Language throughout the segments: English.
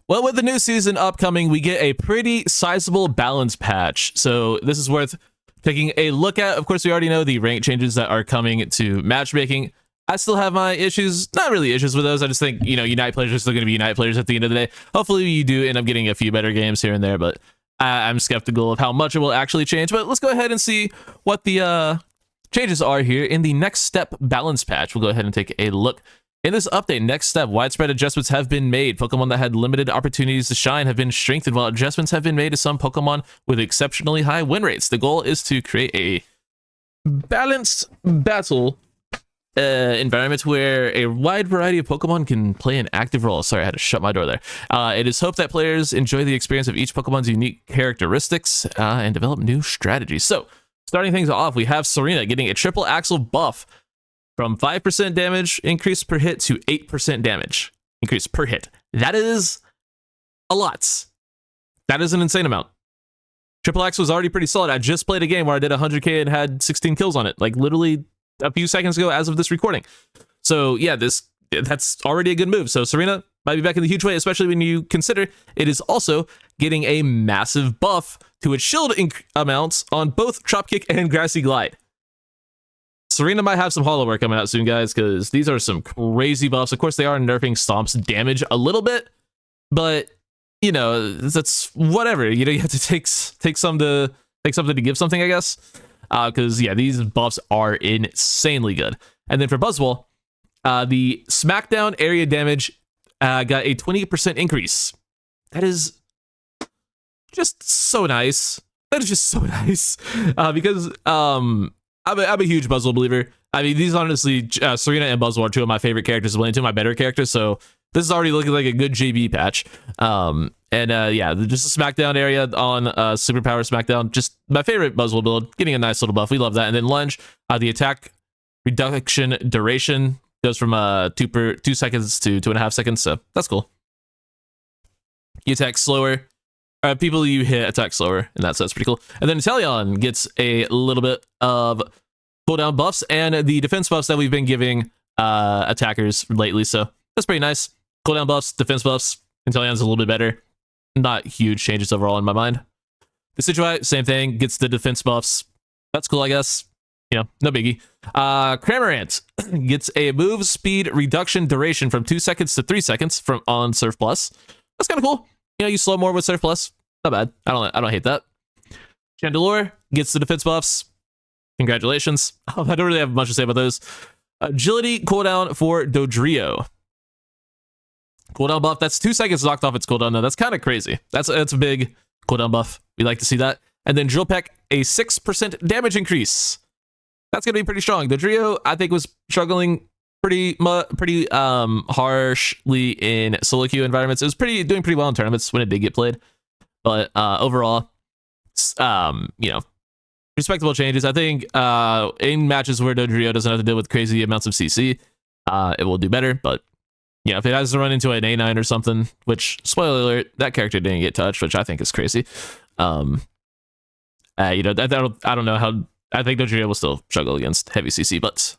Well, with the new season upcoming, we get a pretty sizable balance patch. So this is worth taking a look at. Of course, we already know the rank changes that are coming to matchmaking. I still have my issues, not really issues with those. I just think, you know, Unite players are still going to be Unite players at the end of the day. Hopefully you do end up getting a few better games here and there, but I'm skeptical of how much it will actually change. But let's go ahead and see what the changes are here in the next step balance patch. We'll go ahead and take a look. In this update, next step, widespread adjustments have been made. Pokemon that had limited opportunities to shine have been strengthened, while adjustments have been made to some Pokemon with exceptionally high win rates. The goal is to create a balanced battle environment where a wide variety of Pokemon can play an active role. Sorry, I had to shut my door there. It is hoped that players enjoy the experience of each Pokemon's unique characteristics and develop new strategies. So, starting things off, we have TSAREENA getting a triple axle buff from 5% damage increase per hit to 8% damage increase per hit. That is a lot. That is an insane amount. Triple X was already pretty solid. I just played a game where I did 100k and had 16 kills on it, like literally a few seconds ago as of this recording. So yeah, that's already a good move. So TSAREENA might be back in the huge way, especially when you consider it is also getting a massive buff to its shield amounts on both Dropkick and Grassy Glide. TSAREENA might have some holo work coming out soon, guys, because these are some crazy buffs. Of course, they are nerfing Stomp's damage a little bit, but you know, that's whatever. You know, you have to take something to give something, I guess. Because yeah, these buffs are insanely good. And then for Buzzwole, the Smackdown area damage got a 20% increase. That is just so nice. That is just so nice. Because I'm a huge Buzzwole believer. I mean, these honestly, TSAREENA and Buzzwole are two of my favorite characters, two of my better characters. So this is already looking like a good JB patch. Yeah, just a Smackdown area on Superpower Smackdown. Just my favorite Buzzwole build, getting a nice little buff. We love that. And then Lunge, the attack reduction duration goes from 2 seconds to 2.5 seconds. So that's cool. You attack slower. People you hit attack slower, and that's pretty cool. And then Inteleon gets a little bit of cooldown buffs and the defense buffs that we've been giving attackers lately. So that's pretty nice. Cooldown buffs, defense buffs. Inteleon's a little bit better. Not huge changes overall in my mind. The Decidueye, same thing, gets the defense buffs. That's cool, I guess. You know, no biggie. Cramorant gets a move speed reduction duration from 2 seconds to 3 seconds on Surf Plus. That's kind of cool. You know, you slow more with Surf Plus. Not bad. I don't hate that. Chandelure gets the defense buffs. Congratulations. I don't really have much to say about those. Agility cooldown for Dodrio. Cooldown buff. That's 2 seconds knocked off its cooldown, though. That's kind of crazy. That's a big cooldown buff. We like to see that. And then Drill Peck, a 6% damage increase. That's going to be pretty strong. Dodrio, I think, was struggling pretty harshly in solo queue environments. It was doing pretty well in tournaments when it did get played. But overall, you know, respectable changes. I think in matches where Dodrio doesn't have to deal with crazy amounts of CC, it will do better. But yeah, if it has to run into an A9 or something, which, spoiler alert, that character didn't get touched, which I think is crazy. You know, I don't know how. I think Dodrio will still struggle against heavy CC, but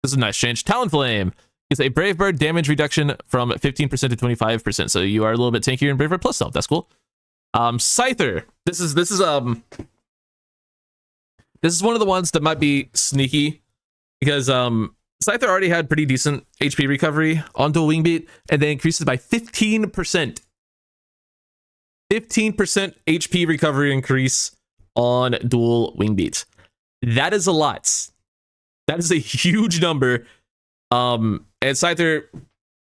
this is a nice change. Talonflame is a Brave Bird damage reduction from 15% to 25%. So you are a little bit tankier in Brave Bird plus self. That's cool. Scyther. This is one of the ones that might be sneaky because Scyther already had pretty decent HP recovery on Dual Wing Beat, and then increases by 15%. 15% HP recovery increase on Dual Wing Beat. That is a lot. That is a huge number. And Scyther,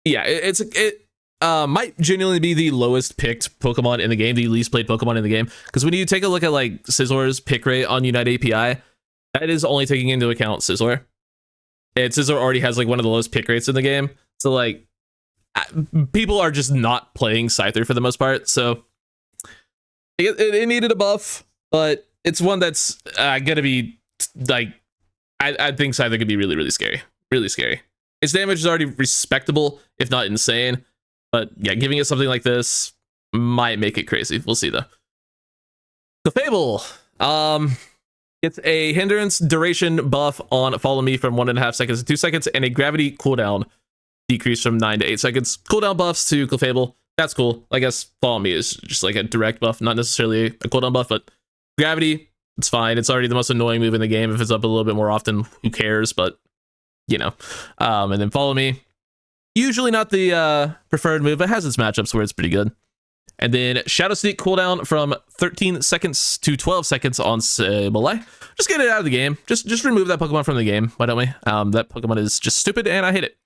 yeah, it might genuinely be the lowest picked Pokemon in the game, the least played Pokemon in the game. Because when you take a look at like Scissor's pick rate on Unite API, that is only taking into account Scizor. And Scizor already has like one of the lowest pick rates in the game. So like people are just not playing Scyther for the most part. So it needed a buff, but it's one that's gonna be like, I think Scyther could be really, really scary. Really scary. Its damage is already respectable, if not insane. But yeah, giving it something like this might make it crazy. We'll see though. The Fable. It's a hindrance duration buff on Follow Me from 1.5 seconds to 2 seconds, and a gravity cooldown decrease from 9 to 8 seconds. Cooldown buffs to Clefable. That's cool. I guess Follow Me is just like a direct buff, not necessarily a cooldown buff, but Gravity, it's fine. It's already the most annoying move in the game. If it's up a little bit more often, who cares? But, you know. And then Follow Me, usually not the preferred move, but has its matchups where it's pretty good. And then Shadow Sneak cooldown from 13 seconds to 12 seconds on Sableye. Just get it out of the game. Just remove that Pokemon from the game. Why don't we? That Pokemon is just stupid and I hate it.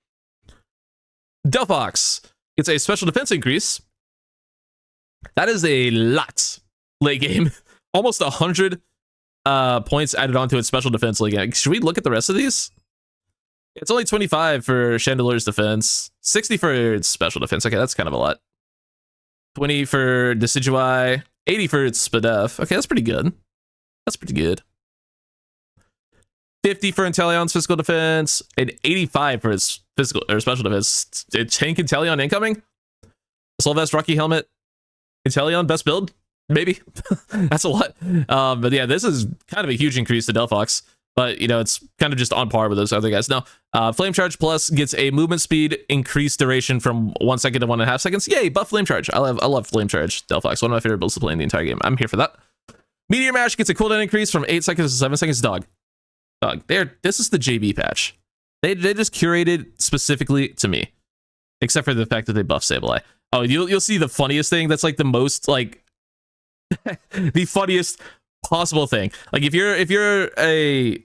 Delphox gets a special defense increase. That is a lot late game. Almost 100 points added onto its special defense late game. Should we look at the rest of these? It's only 25 for Chandeler's defense, 60 for its special defense. Okay, that's kind of a lot. 20 for Decidueye, 80 for its Spadef. Okay, that's pretty good. That's pretty good. 50 for Inteleon's physical defense, and 85 for its physical or special defense. Tank Inteleon incoming. Sylvester Rocky Helmet. Inteleon best build, maybe. That's a lot. But yeah, this is kind of a huge increase to Delphox. But, you know, it's kind of just on par with those other guys. Now, Flame Charge Plus gets a movement speed increased duration from 1 second to 1.5 seconds. Yay, buff Flame Charge. I love Flame Charge Delphox. One of my favorite builds to play in the entire game. I'm here for that. Meteor Mash gets a cooldown increase from 8 seconds to 7 seconds. Dog. This is the JB patch. They just curated specifically to me. Except for the fact that they buff Sableye. Oh, you'll see the funniest thing. That's like the most, like, the funniest possible thing. Like, if you're a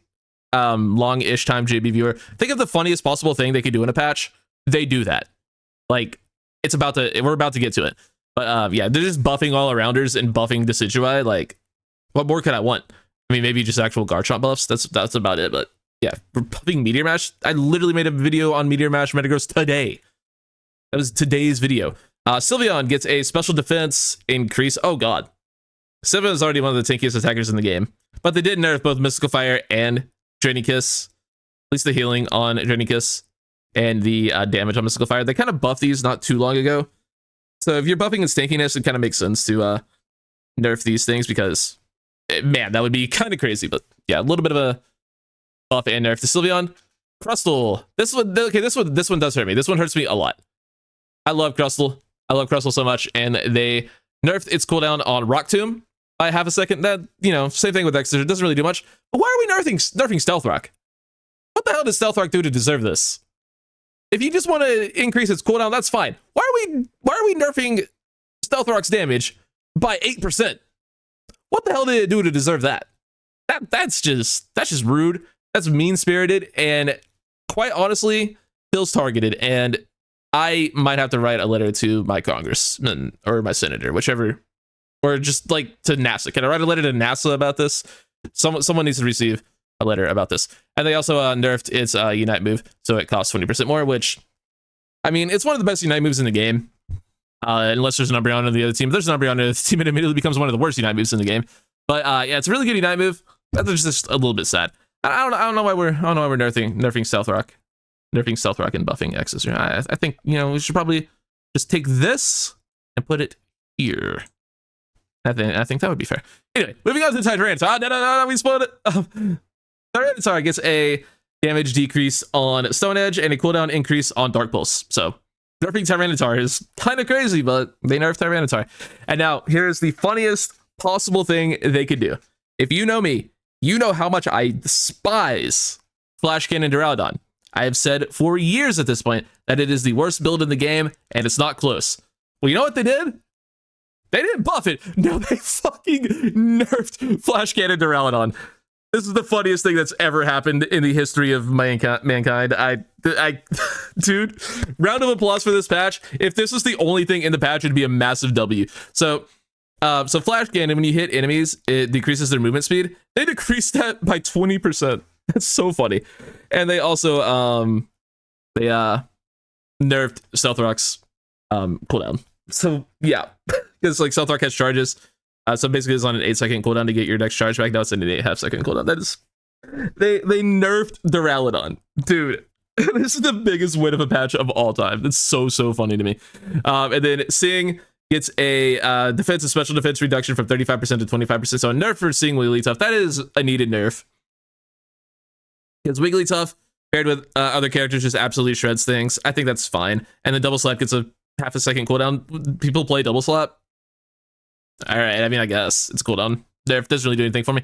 long-ish time JB viewer, think of the funniest possible thing they could do in a patch. They do that. Like, we're about to get to it. But yeah, they're just buffing all-arounders and buffing Decidueye. Like, what more could I want? I mean, maybe just actual Garchomp buffs. That's about it. But yeah, we're buffing Meteor Mash. I literally made a video on Meteor Mash Metagross today. That was today's video. Sylveon gets a special defense increase. Oh god. Sylveon is already one of the tankiest attackers in the game. But they did nerf both Mystical Fire and Draining Kiss. At least the healing on Draining Kiss and the damage on Mystical Fire. They kind of buffed these not too long ago. So if you're buffing its tankiness, it kind of makes sense to nerf these things because, man, that would be kind of crazy. But yeah, a little bit of a buff and nerf to Sylveon. Crustle. This one does hurt me. This one hurts me a lot. I love Crustle. I love Crustle so much. And they nerfed its cooldown on Rock Tomb by half a second. That, you know, same thing with Exeter. It doesn't really do much. But why are we nerfing Stealth Rock? What the hell does Stealth Rock do to deserve this? If you just want to increase its cooldown, that's fine. Why are we nerfing Stealth Rock's damage by 8%? What the hell did it do to deserve that? That's just rude. That's mean-spirited and quite honestly feels targeted. And I might have to write a letter to my congressman or my senator, whichever, or just like to NASA. Can I write a letter to NASA about this? Someone needs to receive a letter about this. And they also nerfed its Unite move, so it costs 20% more, which, I mean, it's one of the best Unite moves in the game. Unless there's an Umbreon on the other team. If there's an Umbreon on the other team, it immediately becomes one of the worst Unite moves in the game. But yeah, it's a really good Unite move. That's just a little bit sad. I don't know why we're nerfing Stealth Rock. Nerfing Stealth Rock and buffing X's. I think, you know, we should probably just take this and put it here. I think that would be fair. Anyway, moving on to the Tyranitar. No, we spoiled it. Tyranitar gets a damage decrease on Stone Edge and a cooldown increase on Dark Pulse. So nerfing Tyranitar is kind of crazy, but they nerfed Tyranitar. And now here's the funniest possible thing they could do. If you know me, you know how much I despise Flash Cannon Duraludon. I have said for years at this point that it is the worst build in the game, and it's not close. Well, you know what they did? They didn't buff it. No, they fucking nerfed Flash Cannon Duraludon. This is the funniest thing that's ever happened in the history of mankind. Dude, round of applause for this patch. If this was the only thing in the patch, it'd be a massive W. So Flash Cannon, when you hit enemies, it decreases their movement speed. They decreased that by 20%. That's so funny. And they also nerfed Stealth Rock's cooldown. So yeah, because like Stealth Rock has charges. So basically it's on an 8-second cooldown to get your next charge back. Now it's an 8.5-second cooldown. That is, they nerfed Duraludon. Dude, this is the biggest win of a patch of all time. That's so funny to me. And then Sing gets a defensive special defense reduction from 35% to 25%. So a nerf for Sing Wigglytuff. That is a needed nerf. Because Wigglytuff paired with other characters just absolutely shreds things. I think that's fine. And then Double Slap gets a half a second cooldown. People play double slap. All right, I mean, I guess it's cooldown. Nerf doesn't really do anything for me.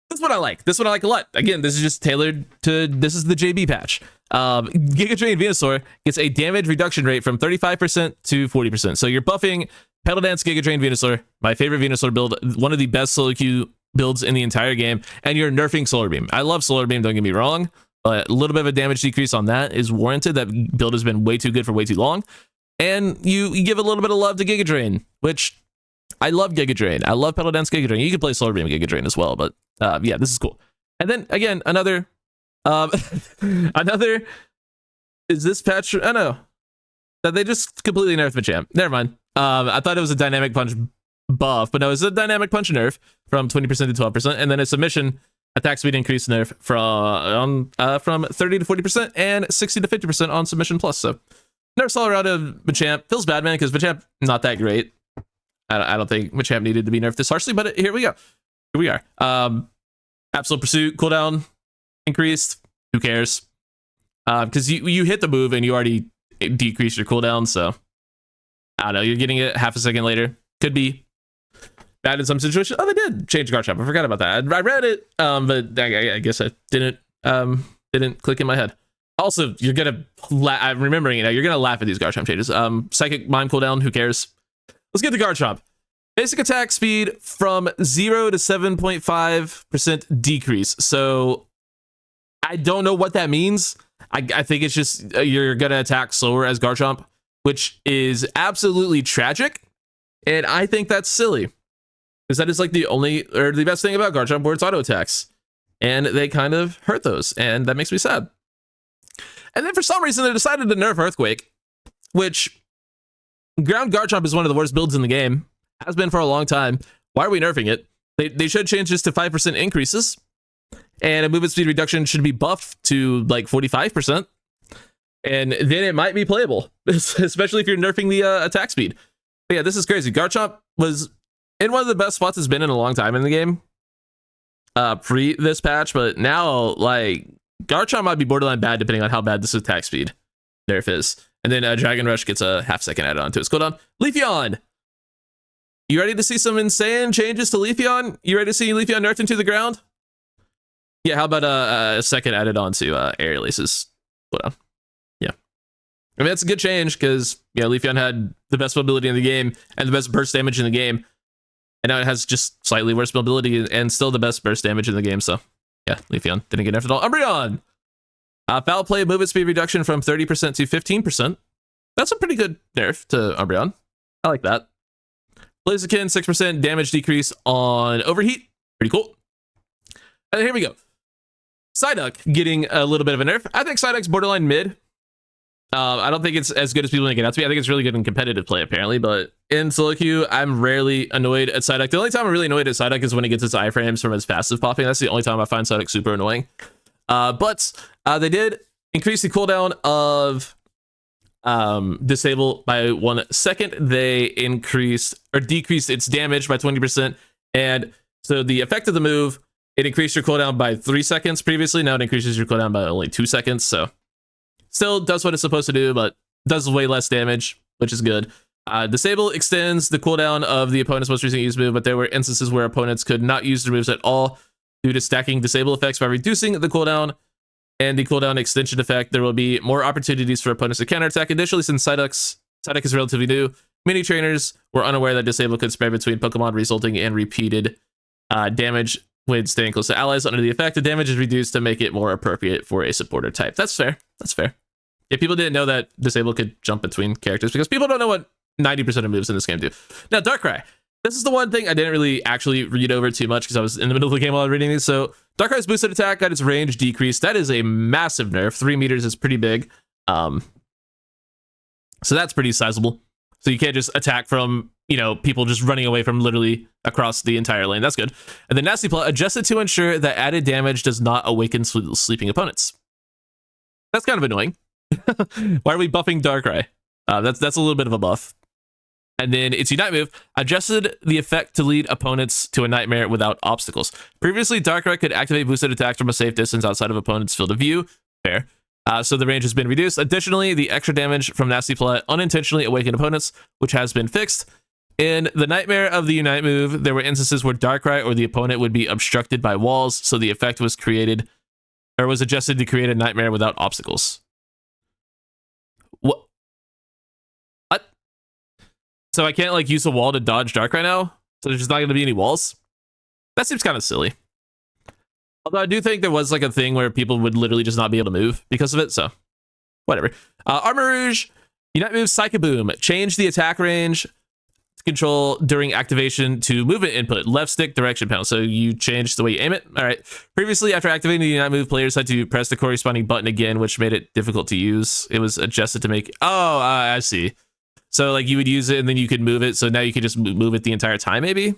This is what I like. This one I like a lot. Again, this is just tailored to, this is the JB patch. Giga Drain Venusaur gets a damage reduction rate from 35% to 40%. So you're buffing Pedal Dance Giga Drain Venusaur, my favorite Venusaur build, one of the best solo queue builds in the entire game, and you're nerfing Solar Beam. I love Solar Beam, don't get me wrong, but a little bit of a damage decrease on that is warranted. That build has been way too good for way too long. And you give a little bit of love to Giga Drain, which I love Giga Drain. I love Pedal Dance Giga Drain. You can play Solar Beam Giga Drain as well, but yeah, this is cool. And then again, another another is this patch. I know that they just completely nerfed Machamp. Never mind. I thought it was a dynamic punch buff, but no, it's a dynamic punch nerf from 20% to 12%, and then a submission attack speed increase nerf from 30 to 40% and 60 to 50% on submission plus. So nerfs all around of Machamp. Feels bad, man, because Machamp not that great. I don't think Machamp needed to be nerfed this harshly, but here we go. Here we are. Absolute Pursuit cooldown increased. Who cares? Because you hit the move and you already decreased your cooldown, so I don't know. You're getting it half a second later. Could be bad in some situations. Oh, they did change Garchomp. I forgot about that. I read it, but I guess I didn't click in my head. Also, you're gonna I'm remembering it now. You're gonna laugh at these Garchomp changes. Psychic Mime cooldown. Who cares? Let's get to Garchomp. Basic attack speed from 0 to 7.5% decrease. So I don't know what that means. I think it's just you're going to attack slower as Garchomp, which is absolutely tragic. And I think that's silly. Because that is like the only, or the best thing about Garchomp where it's auto attacks. And they kind of hurt those. And that makes me sad. And then for some reason they decided to nerf Earthquake, which ground Garchomp is one of the worst builds in the game. Has been for a long time. Why are we nerfing it? They should change this to 5% increases. And a movement speed reduction should be buffed to like 45%. And then it might be playable, especially if you're nerfing the attack speed. But yeah, this is crazy. Garchomp was in one of the best spots it's been in a long time in the game. Pre this patch, but now like Garchomp might be borderline bad depending on how bad this attack speed nerf is. And then Dragon Rush gets a half second added on to its cooldown. Leafeon! You ready to see some insane changes to Leafeon? You ready to see Leafeon nerfed into the ground? Yeah, how about a second added on to Aerial Aces? Cooldown. Yeah. I mean, that's a good change because, yeah, Leafeon had the best mobility in the game and the best burst damage in the game. And now it has just slightly worse mobility and still the best burst damage in the game. So, yeah, Leafeon didn't get nerfed at all. Umbreon! Foul play movement speed reduction from 30% to 15%. That's a pretty good nerf to Umbreon. I like that. Blaziken, 6% damage decrease on Overheat. Pretty cool. And here we go. Psyduck getting a little bit of a nerf. I think Psyduck's borderline mid. I don't think it's as good as people make it out to be. I think it's really good in competitive play, apparently. But in solo queue, I'm rarely annoyed at Psyduck. The only time I'm really annoyed at Psyduck is when it gets its iframes from its passive popping. That's the only time I find Psyduck super annoying. But they did increase the cooldown of Disable by 1 second. They increased or decreased its damage by 20%. And so the effect of the move, it increased your cooldown by 3 seconds previously. Now it increases your cooldown by only 2 seconds. So still does what it's supposed to do, but does way less damage, which is good. Disable extends the cooldown of the opponent's most recent used move, but there were instances where opponents could not use the moves at all due to stacking disable effects. By reducing the cooldown and the cooldown extension effect, there will be more opportunities for opponents to counterattack. Additionally, since Psyduck is relatively new, many trainers were unaware that disable could spread between Pokemon, resulting in repeated damage when staying close to allies. Under the effect, the damage is reduced to make it more appropriate for a supporter type. That's fair. That's fair. Yeah, people didn't know that disable could jump between characters because people don't know what 90% of moves in this game do. Now, Darkrai. This is the one thing I didn't really actually read over too much because I was in the middle of the game while I was reading these. So Darkrai's boosted attack got its range decreased. That is a massive nerf. 3 meters is pretty big. So that's pretty sizable. So you can't just attack from, you know, people just running away from literally across the entire lane. That's good. And then Nasty Plot adjusted to ensure that added damage does not awaken sleeping opponents. That's kind of annoying. Why are we buffing Darkrai? That's a little bit of a buff. And then its Unite move adjusted the effect to lead opponents to a nightmare without obstacles. Previously, Darkrai could activate boosted attacks from a safe distance outside of opponent's field of view. Fair. So the range has been reduced. Additionally, the extra damage from Nasty Plot unintentionally awakened opponents, which has been fixed. In the Nightmare of the Unite move, there were instances where Darkrai or the opponent would be obstructed by walls, so the effect was created, or was adjusted to create a nightmare without obstacles. What? So I can't like use a wall to dodge Darkrai now? So there's just not going to be any walls? That seems kind of silly. Although I do think there was like a thing where people would literally just not be able to move because of it, so whatever. Armarouge, Unite move Psychic Boom. Change the attack range control during activation to movement input, left stick direction panel. So you change the way you aim it. All right. Previously, after activating the Unite move, players had to press the corresponding button again, which made it difficult to use. It was adjusted to make... Oh, I see. So like you would use it and then you could move it. So now you could just move it the entire time, maybe.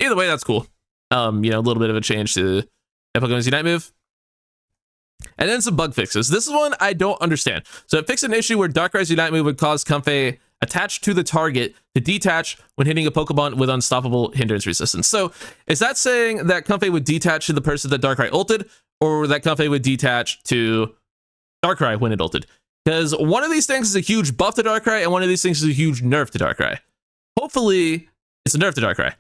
Either way, that's cool. You know, a little bit of a change to Pokemon's Unite move. And then some bug fixes. This is one I don't understand. So it fixed an issue where Darkrai's Unite move would cause Comfey attached to the target to detach when hitting a Pokemon with unstoppable hindrance resistance. So is that saying that Comfey would detach to the person that Darkrai ulted, or that Comfey would detach to Darkrai when it ulted? Because one of these things is a huge buff to Darkrai, and one of these things is a huge nerf to Darkrai. Hopefully, it's a nerf to Darkrai.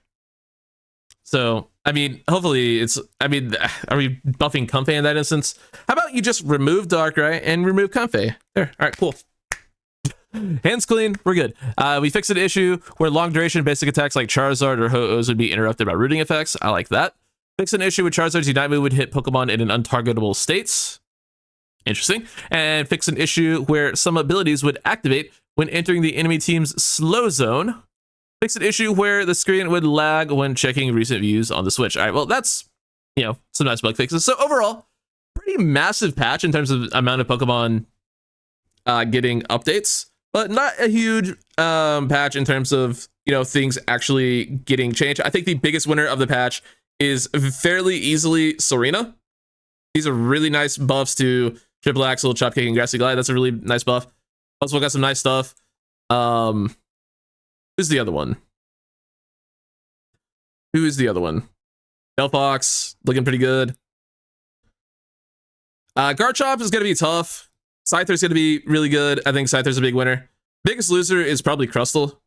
So, I mean, hopefully it's... I mean, are we buffing Comfey in that instance? How about you just remove Darkrai and remove Comfey? There. All right, cool. Hands clean, we're good. We fixed an issue where long duration basic attacks like Charizard or Ho-Ohs would be interrupted by rooting effects. I like that. Fixed an issue where Charizard's Unite move would hit Pokemon in an untargetable states. Interesting. And fixed an issue where some abilities would activate when entering the enemy team's slow zone. Fixed an issue where the screen would lag when checking recent views on the Switch. All right, well, that's, you know, some nice bug fixes. So overall, pretty massive patch in terms of amount of Pokemon getting updates. But not a huge patch in terms of, you know, things actually getting changed. I think the biggest winner of the patch is fairly easily TSAREENA. These are really nice buffs to Triple Axle, Chop Kick, and Grassy Glide. That's a really nice buff. Also got some nice stuff. Who's the other one? Who is the other one? Delphox, looking pretty good. Garchomp is going to be tough. Scyther's going to be really good. I think Scyther's a big winner. Biggest loser is probably Crustle.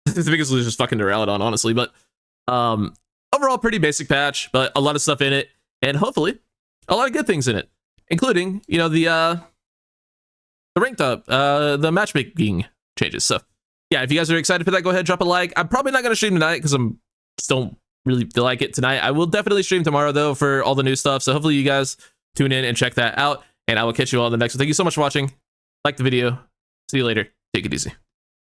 The biggest loser is fucking Duraludon, honestly. But overall, pretty basic patch, but a lot of stuff in it. And hopefully, a lot of good things in it. Including, you know, the ranked up, the matchmaking changes. So, yeah, if you guys are excited for that, go ahead, drop a like. I'm probably not going to stream tonight because I'm just don't really feel like it tonight. I will definitely stream tomorrow, though, for all the new stuff. So hopefully you guys tune in and check that out. And I will catch you all in the next one. Thank you so much for watching. Like the video. See you later. Take it easy.